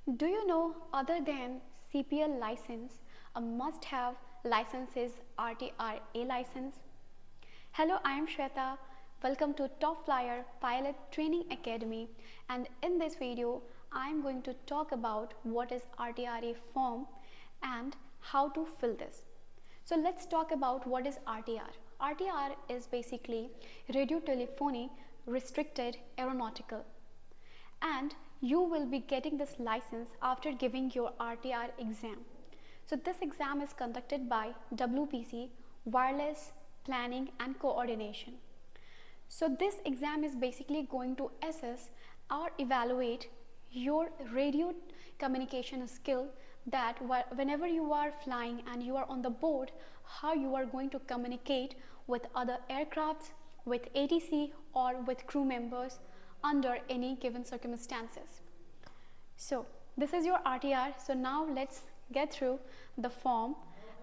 Do you know, other than CPL license, a must-have license is RTR A license? Hello, I am Shweta. Welcome to TopFlyer Pilot Training Academy, and in this video I am going to talk about what is RTR form and how to fill this. So let's talk about what is RTR. RTR is basically radio telephony restricted aeronautical, and you will be getting this license after giving your RTR exam. So this exam is conducted by WPC, Wireless Planning and Coordination. So this exam is basically going to assess or evaluate your radio communication skill, that whenever you are flying and you are on the board, how you are going to communicate with other aircrafts, with ATC or with crew members under any given circumstances. So this is your RTR. So now let's get through the form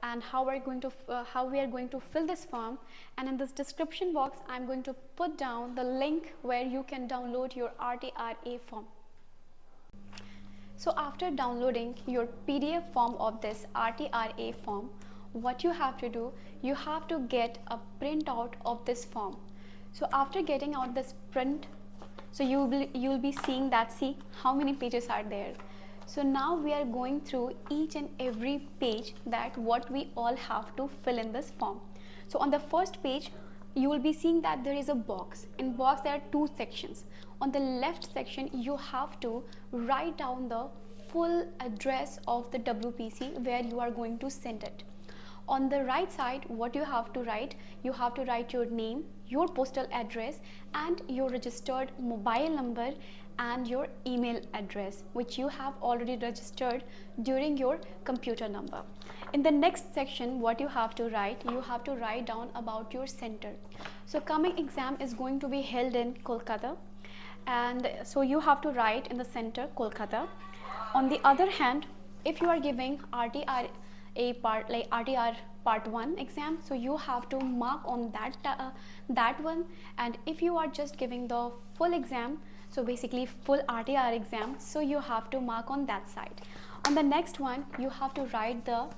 and how we are going to fill this form. And in this description box I'm going to put down the link where you can download your RTRA form. So after downloading your PDF form of this RTRA form, what you have to do, you have to get a printout of this form. So after getting out this print, so you'll be seeing that, see how many pages are there. So now we are going through each and every page that what we all have to fill in this form. So on the first page you will be seeing that there is a box. In box there are two sections. On the left section you have to write down the full address of the WPC where you are going to send it. On the right side, what you have to write your name, your postal address and your registered mobile number and your email address, which you have already registered during your computer number. In the next section, what you have to write down about your center. So coming exam is going to be held in Kolkata, and so you have to write in the center Kolkata. On the other hand, if you are giving RTR part 1 exam, so you have to mark on that one, and if you are just giving the full exam, so basically full RTR exam, so you have to mark on that side. On the next one you have to write the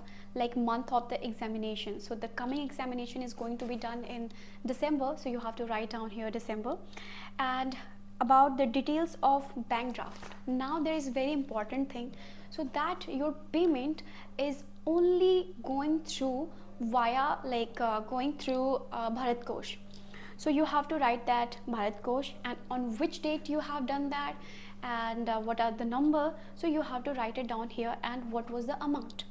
month of the examination. So the coming examination is going to be done in December, so you have to write down here December. And about the details of bank draft, now there is very important thing, so that your payment is only going through via Bharat Kosh. So you have to write that Bharat Kosh and on which date you have done that, and what are the number, so you have to write it down here, and what was the amount.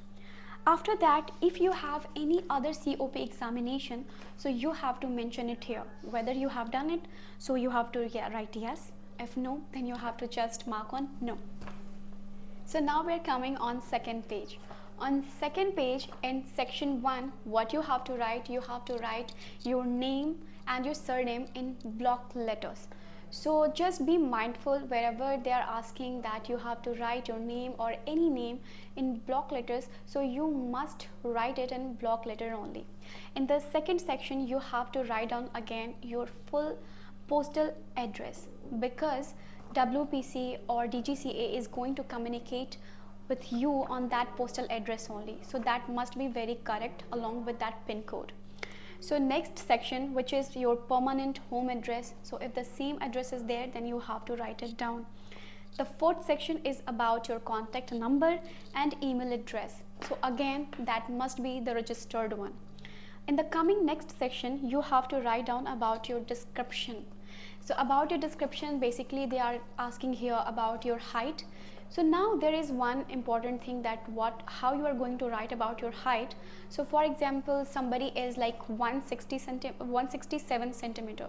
After that, if you have any other COP examination, so you have to mention it here, whether you have done it, so you have to write yes. If no, then you have to just mark on no. So now we are coming on second page. On second page in section 1, what you have to write your name and your surname in block letters. So just be mindful wherever they are asking that you have to write your name or any name in block letters, so you must write it in block letter only. In the second section you have to write down again your full postal address, because WPC or DGCA is going to communicate with you on that postal address only, so that must be very correct along with that pin code. So next section, which is your permanent home address, so if the same address is there, then you have to write it down. The fourth section is about your contact number and email address, so again that must be the registered one. In the coming next section you have to write down about your description. So about your description, basically they are asking here about your height. So now there is one important thing, that how you are going to write about your height. So for example, somebody is like 167 centimeter.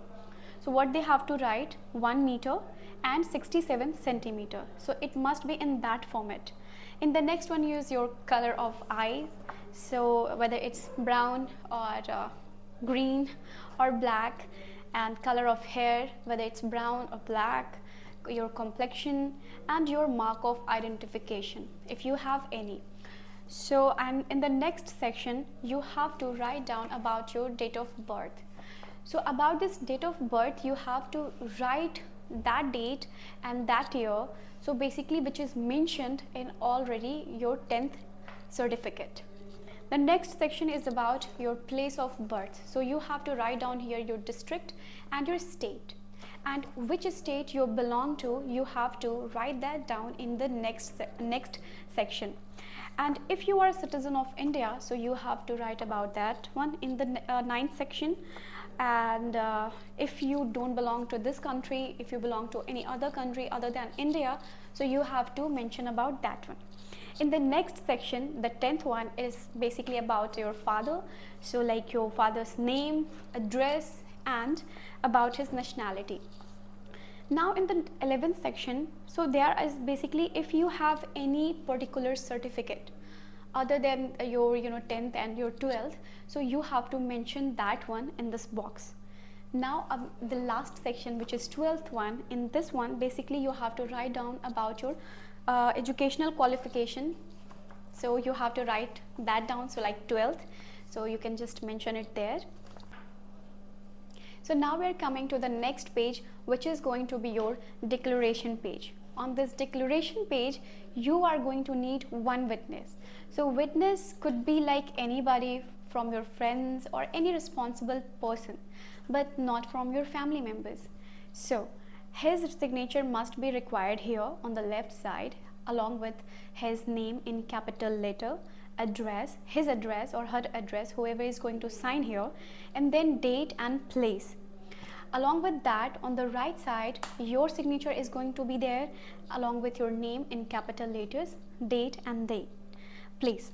So what they have to write, 1 meter and 67 centimeter. So it must be in that format. In the next one, use your color of eyes. So whether it's brown or green or black, and color of hair, whether it's brown or black, your complexion, and your mark of identification if you have any. So, and in the next section you have to write down about your date of birth. So about this date of birth, you have to write that date and that year, so basically which is mentioned in already your 10th certificate. The next section is about your place of birth. So you have to write down here your district and your state, and which state you belong to, you have to write that down in the next section. And if you are a citizen of India, so you have to write about that one in the ninth section. And if you don't belong to this country, if you belong to any other country other than India, so you have to mention about that one. In the next section, the 10th one is basically about your father, so like your father's name, address, and about his nationality. Now in the 11th section, so there is basically if you have any particular certificate other than your 10th and your 12th, so you have to mention that one in this box. Now the last section, which is 12th one, in this one basically you have to write down about your educational qualification. So you have to write that down, so like 12th, so you can just mention it there. So now we are coming to the next page, which is going to be your declaration page. On this declaration page, you are going to need one witness. So witness could be like anybody from your friends or any responsible person, but not from your family members. So his signature must be required here on the left side, along with his name in capital letter, address, his address or her address, whoever is going to sign here, and then date and place. Along with that, on the right side, your signature is going to be there, along with your name in capital letters, date and place.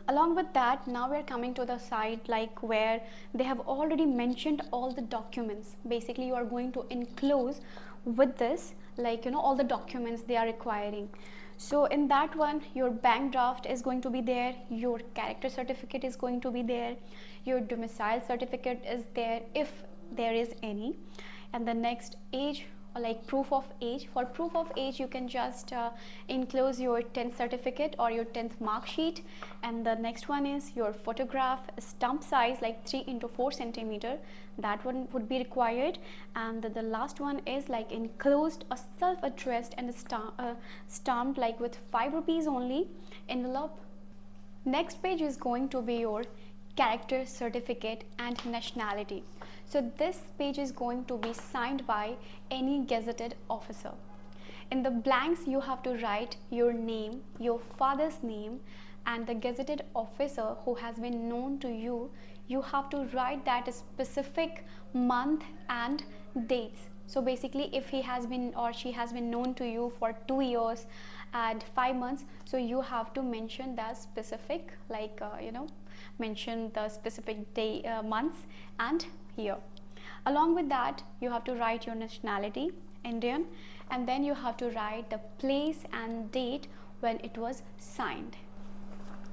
Along with that, now we are coming to the side like where they have already mentioned all the documents. Basically you are going to enclose with this, like all the documents they are requiring. So in that one, your bank draft is going to be there, your character certificate is going to be there, your domicile certificate is there if there is any, and the next age, or like proof of age. For proof of age, you can just enclose your 10th certificate or your 10th mark sheet. And the next one is your photograph, stump size like 3 into 4 centimeter, that one would be required. And the last one is like enclosed a self-addressed and stamped like with 5 rupees only envelope. Next page is going to be your character certificate and nationality. So this page is going to be signed by any gazetted officer. In the blanks, you have to write your name, your father's name, and the gazetted officer who has been known to you. You have to write that specific month and dates. So basically if he has been or she has been known to you for 2 years and 5 months, so you have to mention that specific, like mention the specific day, months and year. Along with that, you have to write your nationality, Indian, and then you have to write the place and date when it was signed.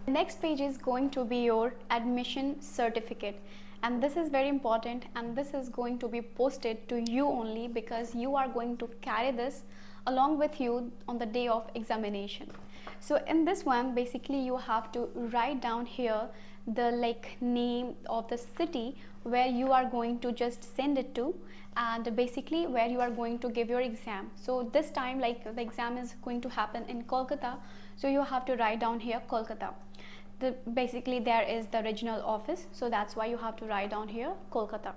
The next page is going to be your admission certificate, and this is very important, and this is going to be posted to you only because you are going to carry this along with you on the day of examination. So in this one, basically you have to write down here the name of the city where you are going to just send it to, and basically where you are going to give your exam. So this time the exam is going to happen in Kolkata, so you have to write down here Kolkata. Basically there is the regional office, so that's why you have to write down here Kolkata.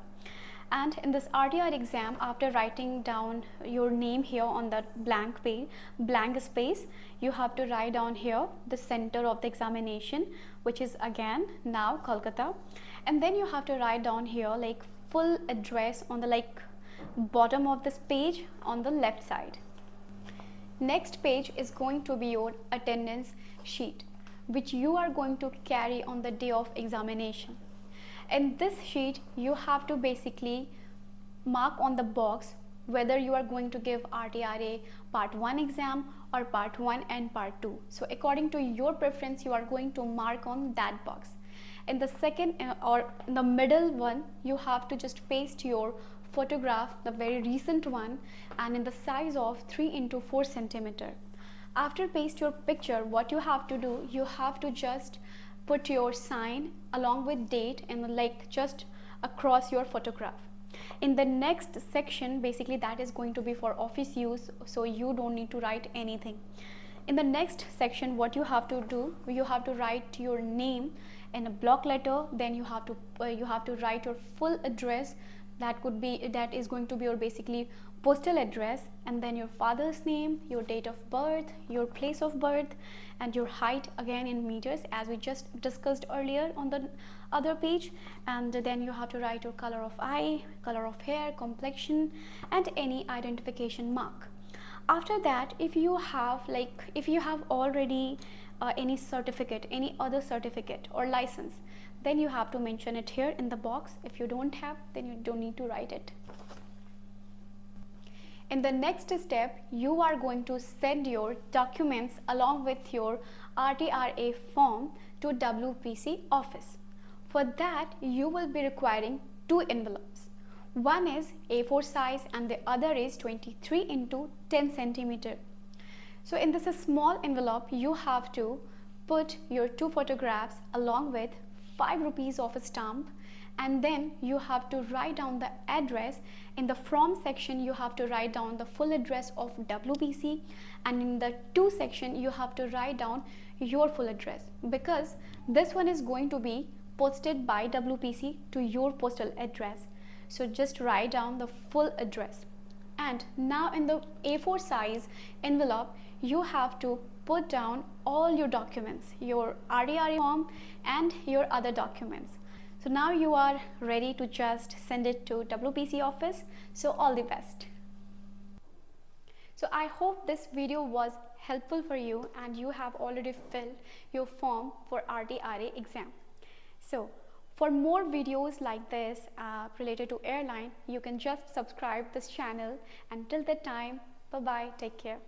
And in this RTR exam, after writing down your name here on that blank page, blank space, you have to write down here the center of the examination, which is again now Kolkata. And then you have to write down here full address on the bottom of this page on the left side. Next page is going to be your attendance sheet, which you are going to carry on the day of examination. In this sheet, you have to basically mark on the box whether you are going to give RTRA part 1 exam or part 1 and part 2. So according to your preference, you are going to mark on that box. In the second or in the middle one, you have to just paste your photograph, the very recent one, and in the size of 3 into 4 centimeter. After paste your picture, what you have to do, you have to just put your sign along with date and just across your photograph. In the next section, basically that is going to be for office use, so you don't need to write anything. In the next section, what you have to do, you have to write your name in a block letter, then you have to write your full address, that is going to be your basically postal address, and then your father's name, your date of birth, your place of birth, and your height, again in meters as we just discussed earlier on the other page. And then you have to write your color of eye, color of hair, complexion, and any identification mark. After that, if you have already any certificate, any other certificate or license, then you have to mention it here in the box. If you don't have, then you don't need to write it. In the next step, you are going to send your documents along with your RTRA form to WPC office. For that, you will be requiring 2 envelopes. One is A4 size and the other is 23 into 10 centimeter. So in this small envelope, you have to put your 2 photographs along with 5 rupees of a stamp, and then you have to write down the address. In the from section, you have to write down the full address of WPC, and in the to section you have to write down your full address, because this one is going to be posted by WPC to your postal address. So just write down the full address. And now in the A4 size envelope, you have to put down all your documents, your RTR form and your other documents. So now you are ready to just send it to WPC office. So all the best. So I hope this video was helpful for you and you have already filled your form for RTRA exam. So for more videos like this related to airline, you can just subscribe this channel. Until that time, bye bye, take care.